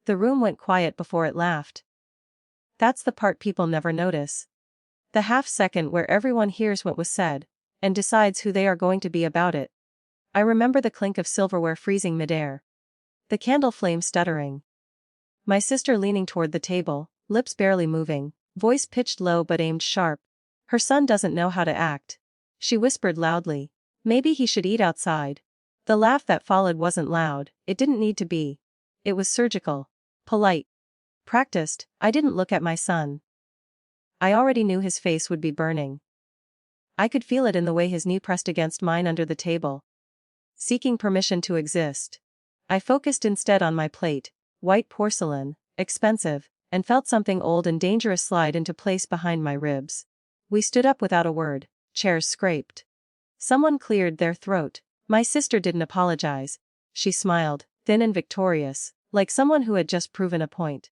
The room went quiet before it laughed. That's the part people never notice. The half-second where everyone hears what was said, and decides who they are going to be about it. I remember the clink of silverware freezing midair. The candle flame stuttering. My sister leaning toward the table, lips barely moving, voice pitched low but aimed sharp. Her son doesn't know how to act. She whispered loudly. Maybe he should eat outside. The laugh that followed wasn't loud, it didn't need to be. It was surgical. Polite. Practiced. I didn't look at my son. I already knew his face would be burning. I could feel it in the way his knee pressed against mine under the table. Seeking permission to exist. I focused instead on my plate, white porcelain, expensive, and felt something old and dangerous slide into place behind my ribs. We stood up without a word, chairs scraped. Someone cleared their throat. My sister didn't apologize. She smiled, thin and victorious, like someone who had just proven a point.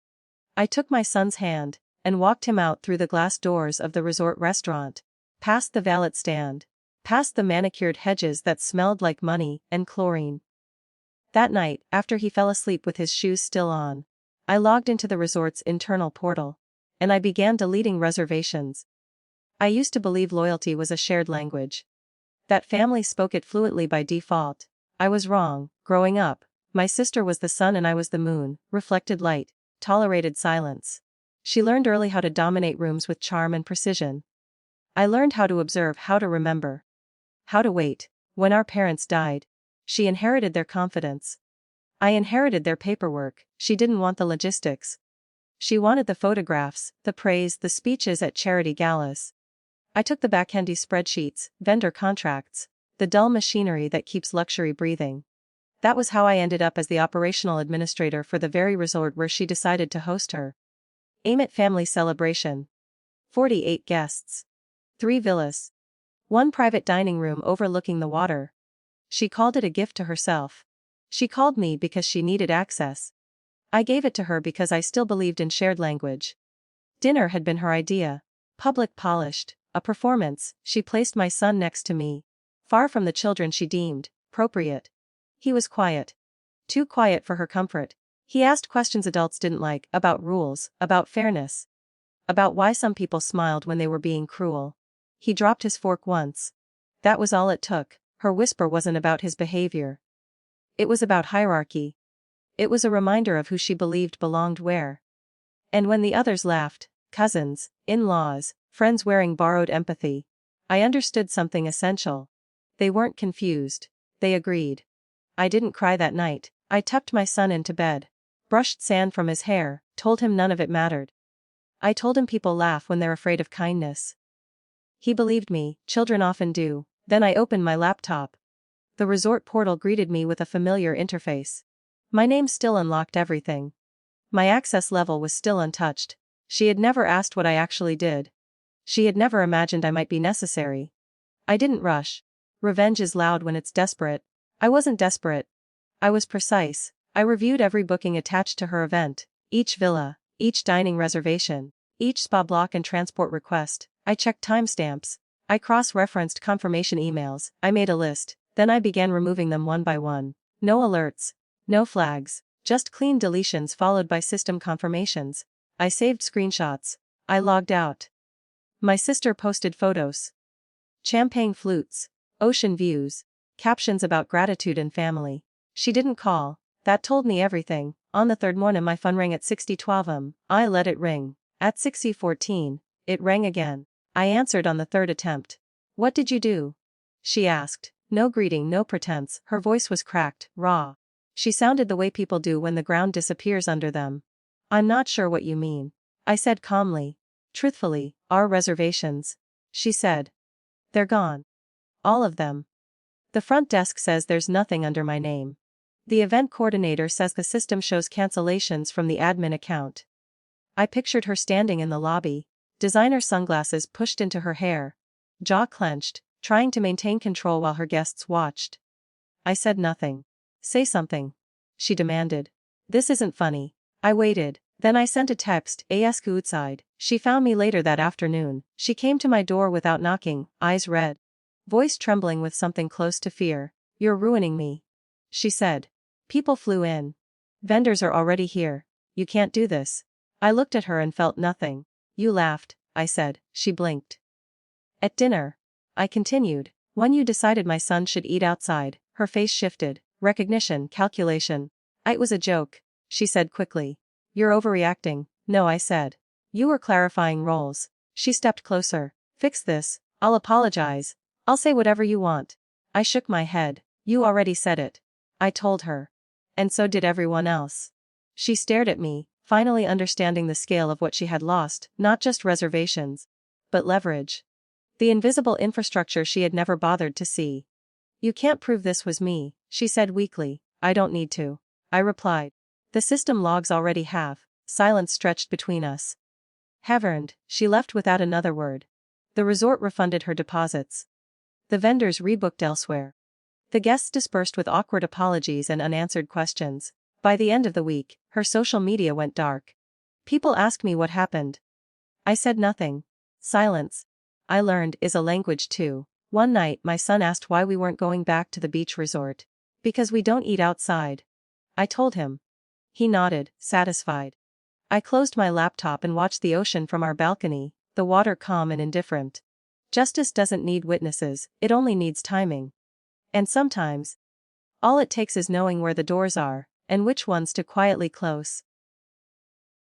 I took my son's hand, and walked him out through the glass doors of the resort restaurant, past the valet stand, past the manicured hedges that smelled like money and chlorine. That night, after he fell asleep with his shoes still on, I logged into the resort's internal portal, and I began deleting reservations. I used to believe loyalty was a shared language. That family spoke it fluently by default. I was wrong. Growing up, my sister was the sun and I was the moon, reflected light, tolerated silence. She learned early how to dominate rooms with charm and precision. I learned how to observe, how to remember, how to wait. When our parents died, she inherited their confidence. I inherited their paperwork. She didn't want the logistics. She wanted the photographs, the praise, the speeches at charity galas. I took the backhandy spreadsheets, vendor contracts, the dull machinery that keeps luxury breathing. That was how I ended up as the operational administrator for the very resort where she decided to host her Amit family celebration. 48 guests. 3 villas. 1 private dining room overlooking the water. She called it a gift to herself. She called me because she needed access. I gave it to her because I still believed in shared language. Dinner had been her idea. Public, polished, a performance. She placed my son next to me, far from the children she deemed appropriate. He was quiet. Too quiet for her comfort. He asked questions adults didn't like, about rules, about fairness, about why some people smiled when they were being cruel. He dropped his fork once. That was all it took. Her whisper wasn't about his behavior. It was about hierarchy. It was a reminder of who she believed belonged where. And when the others laughed, cousins, in-laws, friends wearing borrowed empathy, I understood something essential. They weren't confused. They agreed. I didn't cry that night. I tucked my son into bed, brushed sand from his hair, told him none of it mattered. I told him people laugh when they're afraid of kindness. He believed me, children often do. Then I opened my laptop. The resort portal greeted me with a familiar interface. My name still unlocked everything. My access level was still untouched. She had never asked what I actually did. She had never imagined I might be necessary. I didn't rush. Revenge is loud when it's desperate. I wasn't desperate. I was precise. I reviewed every booking attached to her event, each villa, each dining reservation, each spa block and transport request. I checked timestamps. I cross-referenced confirmation emails. I made a list. Then I began removing them one by one. No alerts. No flags. Just clean deletions followed by system confirmations. I saved screenshots. I logged out. My sister posted photos. Champagne flutes. Ocean views. Captions about gratitude and family. She didn't call. That told me everything. On the third morning my phone rang at 6:12 am. I let it ring. At 6:14, it rang again. I answered on the third attempt. What did you do? She asked. No greeting, no pretense. Her voice was cracked, raw. She sounded the way people do when the ground disappears under them. I'm not sure what you mean. I said calmly. Truthfully, our reservations. She said. They're gone. All of them. The front desk says there's nothing under my name. The event coordinator says the system shows cancellations from the admin account. I pictured her standing in the lobby, designer sunglasses pushed into her hair, jaw clenched, trying to maintain control while her guests watched. I said nothing. Say something. She demanded. This isn't funny. I waited. Then I sent a text, ask outside. She found me later that afternoon. She came to my door without knocking, eyes red. Voice trembling with something close to fear. You're ruining me. She said. People flew in. Vendors are already here. you can't do this. I looked at her and felt nothing. You laughed, I said. She blinked. At dinner, I continued, when you decided my son should eat outside, her face shifted. Recognition, calculation. It was a joke, she said quickly. You're overreacting. No, I said. You were clarifying roles. She stepped closer. Fix this. I'll apologize. I'll say whatever you want. I shook my head. You already said it. I told her. And so did everyone else. She stared at me, finally understanding the scale of what she had lost, not just reservations, but leverage. The invisible infrastructure she had never bothered to see. You can't prove this was me, she said weakly. I don't need to. I replied. The system logs already have. Silence stretched between us. Haven't, she left without another word. The resort refunded her deposits. The vendors rebooked elsewhere. The guests dispersed with awkward apologies and unanswered questions. By the end of the week, her social media went dark. People asked me what happened. I said nothing. Silence, I learned, is a language too. One night my son asked why we weren't going back to the beach resort. Because we don't eat outside. I told him. He nodded, satisfied. I closed my laptop and watched the ocean from our balcony, the water calm and indifferent. Justice doesn't need witnesses, it only needs timing. And sometimes, all it takes is knowing where the doors are, and which ones to quietly close.